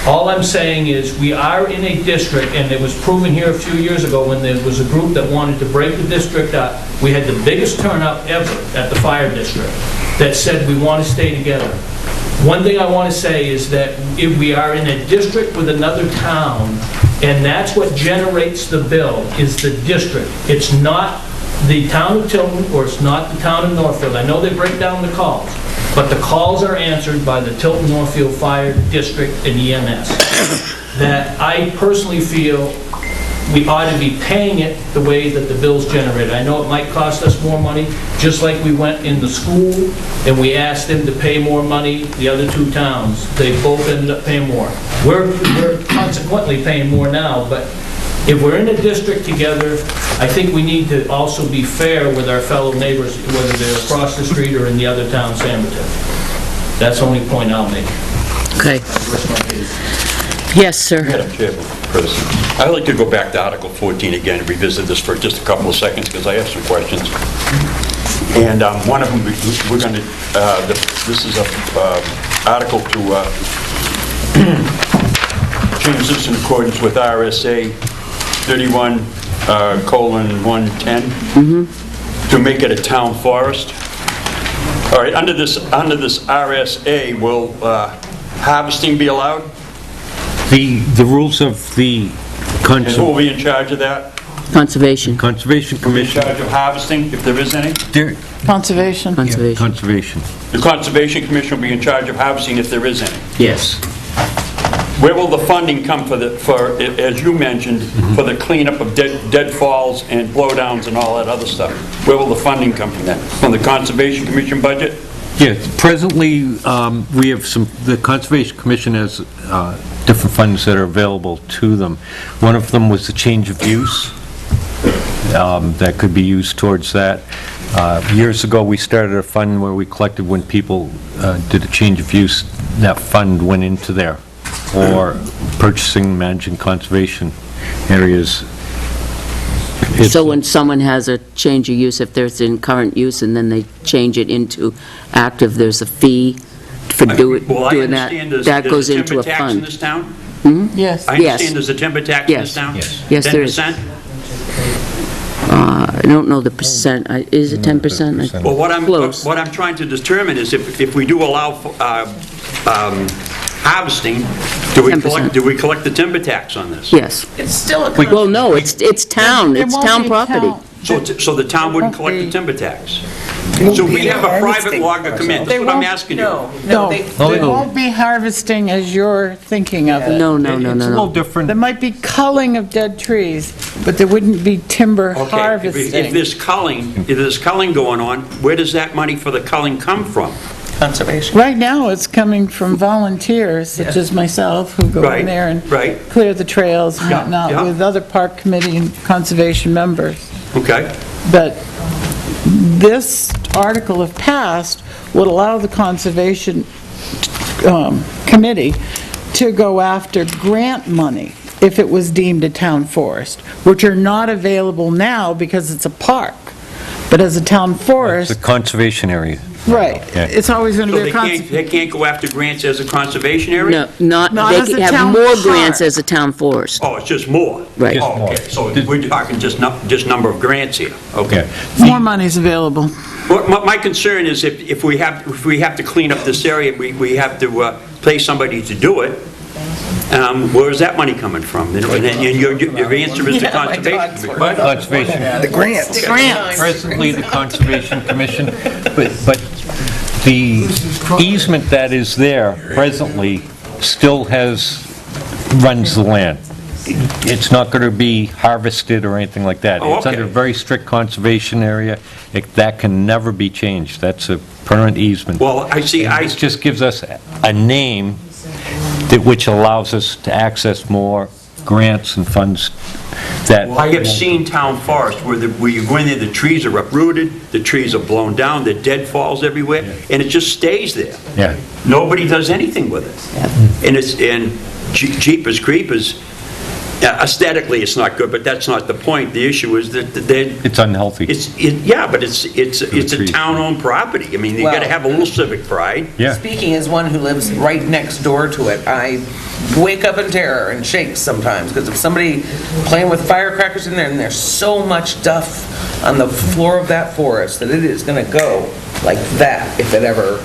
All I'm saying is, we are in a district, and it was proven here a few years ago when there was a group that wanted to break the district up. We had the biggest turnout ever at the fire district that said we want to stay together. One thing I want to say is that if we are in a district with another town, and that's what generates the bill, is the district. It's not the town of Tilton, or it's not the town of Northfield. I know they break down the calls, but the calls are answered by the Tilton Northfield Fire District and EMS. That I personally feel we ought to be paying it the way that the bill's generated. I know it might cost us more money, just like we went in the school and we asked them to pay more money, the other two towns, they both ended up paying more. We're consequently paying more now, but if we're in a district together, I think we need to also be fair with our fellow neighbors, whether they're across the street or in the other town, Sanford. That's the only point I'll make. Okay. Rest my case. Yes, sir. Madam Chairperson, I'd like to go back to Article 14 again and revisit this for just a couple of seconds, because I have some questions. And one of them, we're going to, this is a article to change this in accordance with RSA 31:110, to make it a town forest. All right, under this RSA, will harvesting be allowed? The rules of the And who will council, be in charge of that? Conservation. Conservation Who's in Commission. charge of harvesting, if there is any? Conservation. Conservation. Conservation. The Conservation Commission will be in charge of harvesting if there is any. Yes. Where will the funding come as you mentioned, for the cleanup of deadfalls and blowdowns and all that other stuff? Where will the funding come from that? From the Conservation Commission budget? Yes, presently, we have the Conservation Commission has different funds that are available to them. One of them was the change of use. That could be used towards that. Years ago, we started a fund where we collected when people did a change of use. That fund went into there, or purchasing, managing conservation areas. So when someone has a change of use, if there's in current use and then they change it into active, there's a fee for doing Well, I that. understand That goes there's a into timber a tax in fund. this town? Yes. I Yes. understand there's a timber tax in this Yes. town? Yes. Yes, there is. 10%? I don't know the percent. Is it 10%? Well, what Close. I'm trying to determine is if we do allow harvesting, do we 10%. collect the timber tax on this? Yes. It's still a Well, no, it's town. It It's won't town be property. town. So the town wouldn't collect the timber tax? So we have a private logger come in, that's what I'm asking you. No, they- it won't be harvesting as you're thinking of it. No. It's a little different. There might be culling of dead trees, but there wouldn't be timber Okay, if harvesting. there's culling going on, where does that money for the culling come from? Conservation. Right now, it's coming from volunteers, such as myself, who go Right, in there and right. clear the trails and Yeah, whatnot, yeah. with other park committee and conservation members. Okay, But this article, if passed, would allow the Conservation Committee to go after grant money if it was deemed a town forest, which are not available now because it's a park. But as a town It's a forest, conservation area. right, Yeah. it's always going to so be a they can't go after grants as a conservation area? No, Not they as can a have town more park. grants as a town forest. Oh, it's just more? Right. Oh, okay, so we're talking just number of grants here, okay. more money's available. Well, my concern is if we have to clean up this area, we have to pay somebody to do it, where is that money coming from? And your answer is the conservation. Conservation. The grants. Grants. Presently, the Conservation Commission, but the easement that is there presently still runs the land. It's not going to be harvested or anything like that. Oh, It's okay. under a very strict conservation area. That can never be changed. That's a permanent easement. Well, I see, It just gives us a name which allows us to access more grants and funds that... I have seen town forests where you go in there, the trees are uprooted, the trees are blown down, the deadfalls everywhere, and it just stays there. Yeah. Nobody does anything with it. And Jeepers Creepers, aesthetically, it's not good, but that's not the point. The issue is that It's unhealthy. yeah, but it's a trees. town-owned property. I mean, you Well- gotta have a little civic pride. Yeah. Speaking as one who lives right next door to it, I wake up in terror and shake sometimes, because if somebody playing with firecrackers in there, and there's so much stuff on the floor of that forest, that it is gonna go like that if it ever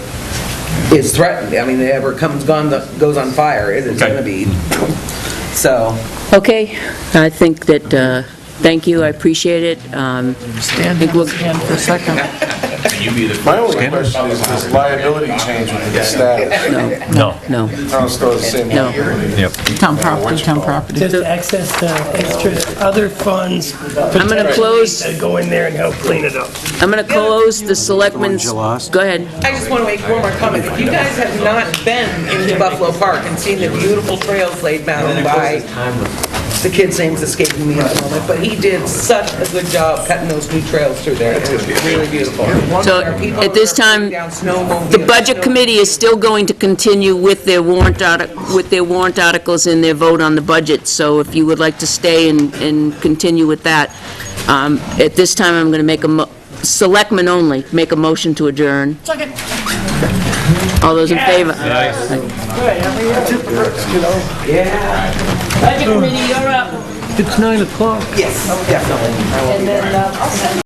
is threatened. I mean, it ever goes on fire, it is Okay. gonna be, so. Okay, I think that, thank you, I appreciate it. Stand in his hand for a second. Can you be the My only question is, does liability change with the status? No. No, Town still has the same No. liability? Yep. Town property, town property. Just access extra other funds. I'm going to close, To go in there and help clean it up. I'm going to close the selectmen's, go ahead. I just want to make one more comment. If you guys have not been into Buffalo Park and seen the beautiful trails laid down by, the kid's name's escaping me at the moment, but he did such a good job cutting those new trails through there. It was really beautiful. So, There are people at this that are putting time, down snowmobiles, The Budget Committee is still going to continue with their warrant articles and their vote on the budget, so if you would like to stay and continue with that. At this time, I'm going to make selectmen only, make a motion to adjourn. Second. All those in favor? Budget committee, you're up. It's 9 o'clock. Yes, definitely.